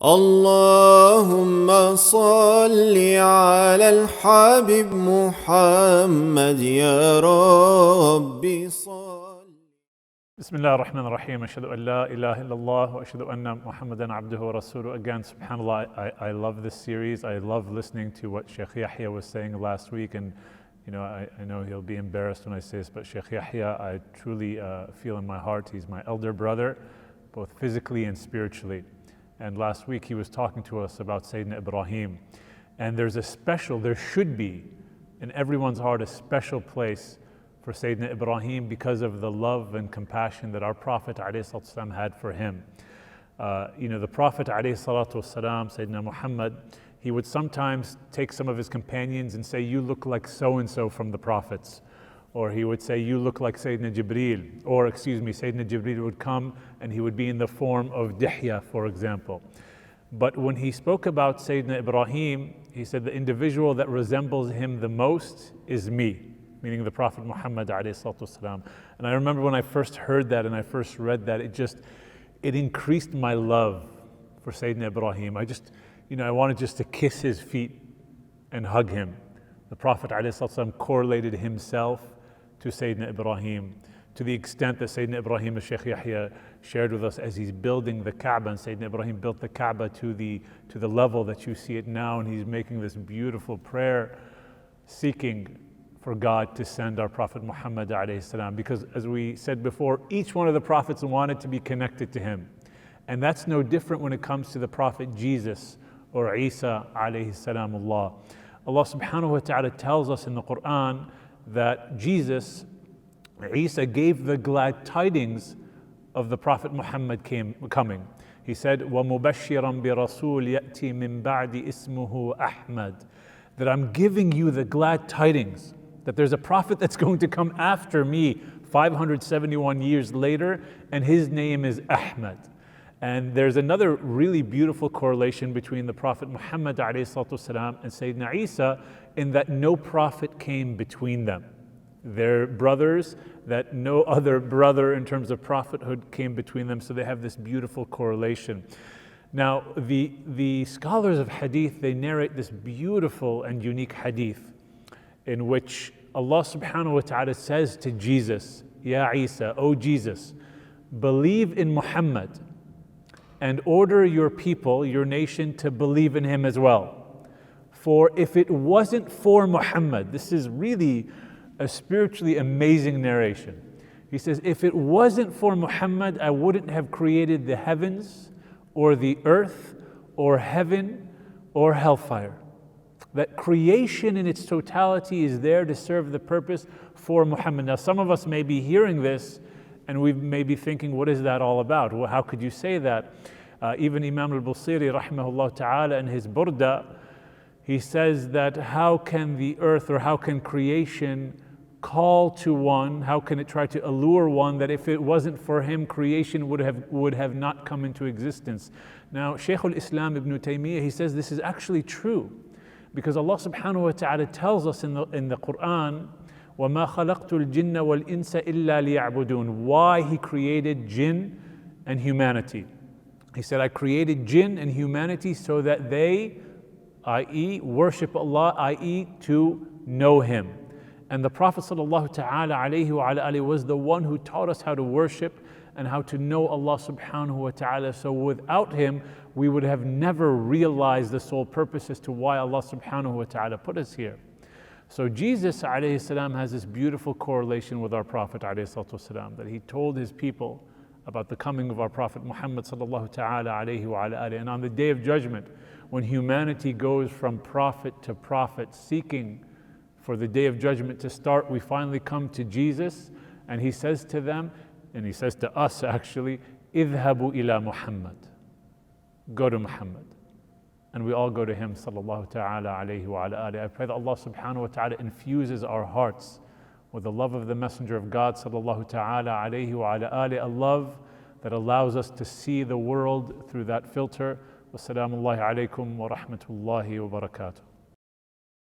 اللهم صل على الحبيب محمد يا ربي صل. بسم الله الرحمن الرحيم. أشهد أن لا إله إلا الله وأشهد أن محمدا عبده ورسوله. Again, subhanAllah, I love this series. I love listening to what Sheikh Yahya was saying last week, and I know he'll be embarrassed when I say this, but Sheikh Yahya, I truly feel in my heart, he's my elder brother, both physically and spiritually. And last week he was talking to us about Sayyidina Ibrahim. And there should be in everyone's heart a special place for Sayyidina Ibrahim because of the love and compassion that our Prophet ﷺ had for him. The Prophet ﷺ, Sayyidina Muhammad, he would sometimes take some of his companions and say, "You look like so-and-so from the prophets." Or he would say, "You look like Sayyidina Jibreel." Or, Sayyidina Jibreel would come and he would be in the form of Dihya, for example. But when he spoke about Sayyidina Ibrahim, he said, "The individual that resembles him the most is me," meaning the Prophet Muhammad ﷺ. And I remember when I first heard that and I first read that, it increased my love for Sayyidina Ibrahim. I wanted just to kiss his feet and hug him. The Prophet ﷺ correlated himself to Sayyidina Ibrahim, to the extent that Sayyidina Ibrahim, as Sheikh Yahya shared with us, as he's building the Kaaba, and Sayyidina Ibrahim built the Kaaba to the level that you see it now, and he's making this beautiful prayer, seeking for God to send our Prophet Muhammad ﷺ, because as we said before, each one of the prophets wanted to be connected to him. And that's no different when it comes to the Prophet Jesus or Isa alayhi salamullah. Allah subhanahu wa ta'ala tells us in the Quran that Isa gave the glad tidings of the Prophet Muhammad coming. He said, وَمُبَشِّرًا بِرَسُولٍ يَأْتِي مِن بَعْدِ اسْمُهُ Ahmad. That I'm giving you the glad tidings that there's a prophet that's going to come after me 571 years later, and his name is Ahmad. And there's another really beautiful correlation between the Prophet Muhammad ﷺ and Sayyidina Isa, in that no prophet came between them. They're brothers, that no other brother in terms of prophethood came between them, so they have this beautiful correlation. Now, the scholars of hadith, they narrate this beautiful and unique hadith in which Allah subhanahu wa ta'ala says to Jesus, "Ya Isa, O Jesus, believe in Muhammad and order your people, your nation, to believe in him as well. For if it wasn't for Muhammad," this is really a spiritually amazing narration. He says, "If it wasn't for Muhammad, I wouldn't have created the heavens or the earth or heaven or hellfire." That creation in its totality is there to serve the purpose for Muhammad. Now, some of us may be hearing this and we may be thinking, what is that all about? Well, how could you say that? Even Imam al-Busiri, rahimahullah ta'ala, in his Burda, he says that how can the earth or how can creation call to one, how can it try to allure one, that if it wasn't for him, creation would have not come into existence? Now, Shaykh al-Islam ibn Taymiyyah, he says this is actually true, because Allah subhanahu wa ta'ala tells us in the Quran, وَمَا خَلَقْتُ الْجِنَّ وَالْإِنسَ إِلَّا لِيَعْبُدُونَ. Why he created jinn and humanity. He said, I created jinn and humanity so that they, i.e. worship Allah, i.e. to know him. And the Prophet sallallahu ta'ala alayhi wa alayhi was the one who taught us how to worship and how to know Allah subhanahu wa ta'ala. So without him, we would have never realized the sole purpose as to why Allah subhanahu wa ta'ala put us here. So Jesus alayhi salam has this beautiful correlation with our Prophet alayhi salam, that he told his people about the coming of our Prophet Muhammad sallallahu ta'ala alayhi wa alayhi. And on the Day of Judgment, when humanity goes from prophet to prophet, seeking for the Day of Judgment to start, we finally come to Jesus, and he says to them, and he says to us actually, "Idhabu ila Muhammad." Go to Muhammad. And we all go to him, sallallahu ta'ala alayhi wa alayhi. I pray that Allah subhanahu wa ta'ala infuses our hearts with the love of the Messenger of God, sallallahu ta'ala alayhi wa alayhi, a love that allows us to see the world through that filter. Wassalamu alaikum wa rahmatullahi wa barakatuh.